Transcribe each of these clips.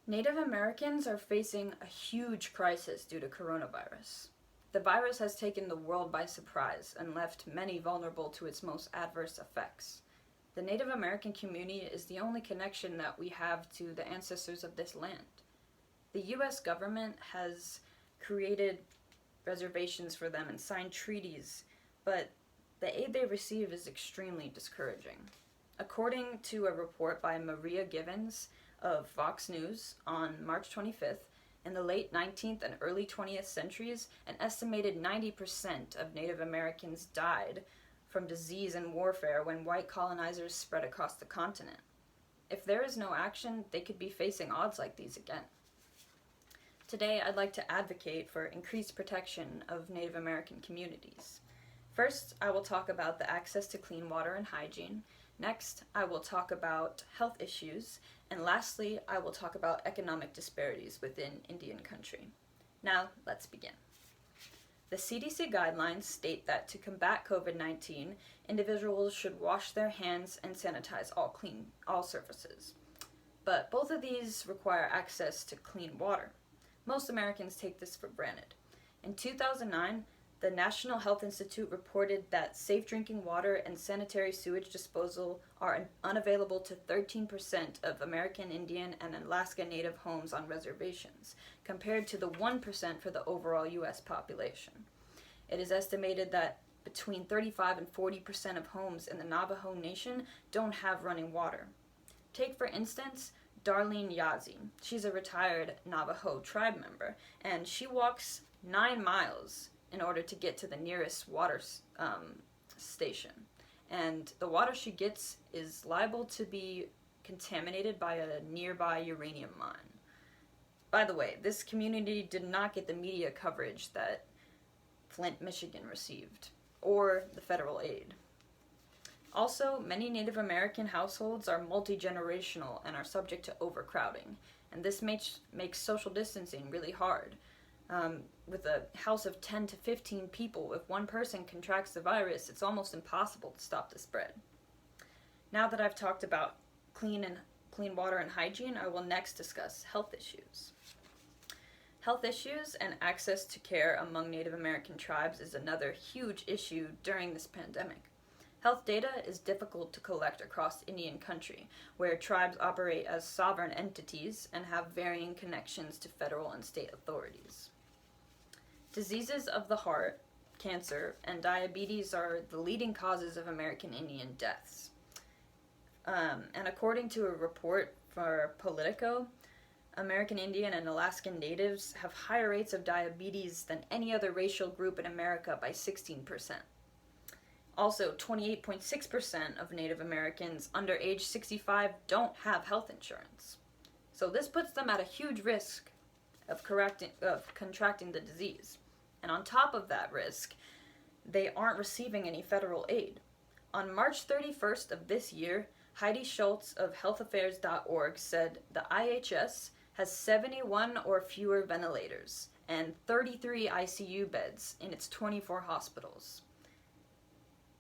Native Americans are facing a huge crisis due to coronavirus. The virus has taken the world by surprise and left many vulnerable to its most adverse effects. The Native American community is the only connection that we have to the ancestors of this land. The U.S. government has created reservations for them and signed treaties, but the aid they receive is extremely discouraging. According to a report by Maria Givens of Fox News on March 25th, in the late 19th and early 20th centuries, an estimated 90% of Native Americans died from disease and warfare when white colonizers spread across the continent. If there is no action, they could be facing odds like these again. Today, I'd like to advocate for increased protection of Native American communities. First, I will talk about the access to clean water and hygiene. Next, I will talk about health issues. And lastly, I will talk about economic disparities within Indian country. Now, let's begin. The CDC guidelines state that to combat COVID-19, individuals should wash their hands and sanitize all surfaces. But both of these require access to clean water. Most Americans take this for granted. In 2009, the National Health Institute reported that safe drinking water and sanitary sewage disposal are unavailable to 13% of American Indian and Alaska Native homes on reservations, compared to the 1% for the overall U.S. population. It is estimated that between 35 and 40% of homes in the Navajo Nation don't have running water. Take, for instance, Darlene Yazzie. She's a retired Navajo tribe member, and she walks 9 miles in order to get to the nearest water station. And the water she gets is liable to be contaminated by a nearby uranium mine. By the way, this community did not get the media coverage that Flint, Michigan received, or the federal aid. Also, many Native American households are multi-generational and are subject to overcrowding, and this makes social distancing really hard. With a house of 10 to 15 people, if one person contracts the virus, it's almost impossible to stop the spread. Now that I've talked about clean water and hygiene, I will next discuss health issues. Health issues and access to care among Native American tribes is another huge issue during this pandemic. Health data is difficult to collect across Indian country, where tribes operate as sovereign entities and have varying connections to federal and state authorities. Diseases of the heart, cancer, and diabetes are the leading causes of American Indian deaths. And according to a report for Politico, American Indian and Alaskan Natives have higher rates of diabetes than any other racial group in America by 16%. Also, 28.6% of Native Americans under age 65 don't have health insurance. So this puts them at a huge risk of contracting the disease. And on top of that risk, they aren't receiving any federal aid. On March 31st of this year, Heidi Schultz of healthaffairs.org said the IHS has 71 or fewer ventilators and 33 ICU beds in its 24 hospitals.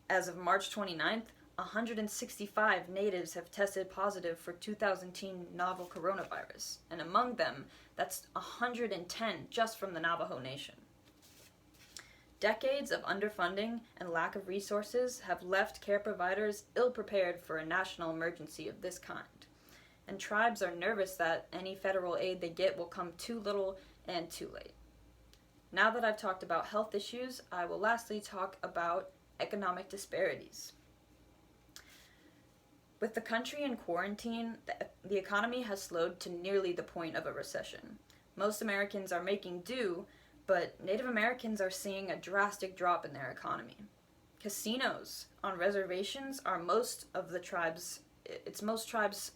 As of March 29th, 165 natives have tested positive for 2010 novel coronavirus, and among them, that's 110 just from the Navajo Nation. Decades of underfunding and lack of resources have left care providers ill-prepared for a national emergency of this kind, and tribes are nervous that any federal aid they get will come too little and too late. Now that I've talked about health issues, I will lastly talk about economic disparities. With the country in quarantine, the economy has slowed to nearly the point of a recession. Most Americans are making do, but Native Americans are seeing a drastic drop in their economy. Casinos on reservations are most tribes'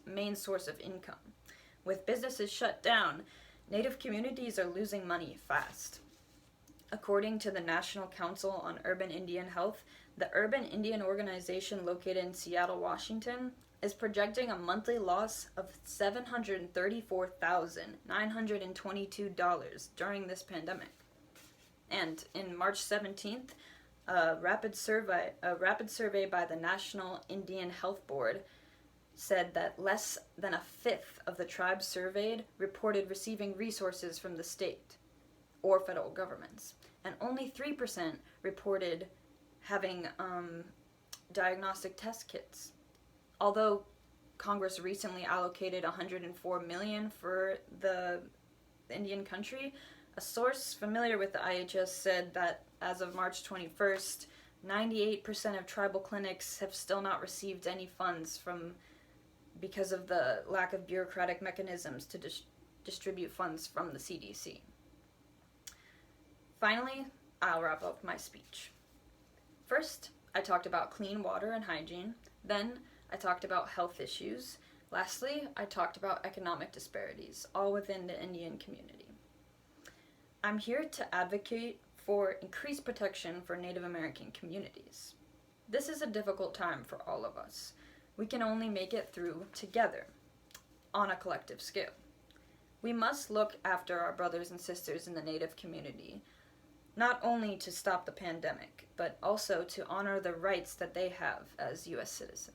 main source of income. With businesses shut down, Native communities are losing money fast. According to the National Council on Urban Indian Health, the Urban Indian Organization located in Seattle, Washington, is projecting a monthly loss of $734,922 during this pandemic. And in March 17th, a rapid survey by the National Indian Health Board said that less than a fifth of the tribes surveyed reported receiving resources from the state or federal governments, and only 3% reported having diagnostic test kits. Although Congress recently allocated $104 million for the Indian country, a source familiar with the IHS said that as of March 21st, 98% of tribal clinics have still not received any funds because of the lack of bureaucratic mechanisms to distribute funds from the CDC. Finally, I'll wrap up my speech. First, I talked about clean water and hygiene. Then, I talked about health issues. Lastly, I talked about economic disparities, all within the Indian community. I'm here to advocate for increased protection for Native American communities. This is a difficult time for all of us. We can only make it through together, on a collective scale. We must look after our brothers and sisters in the Native community, not only to stop the pandemic, but also to honor the rights that they have as U.S. citizens.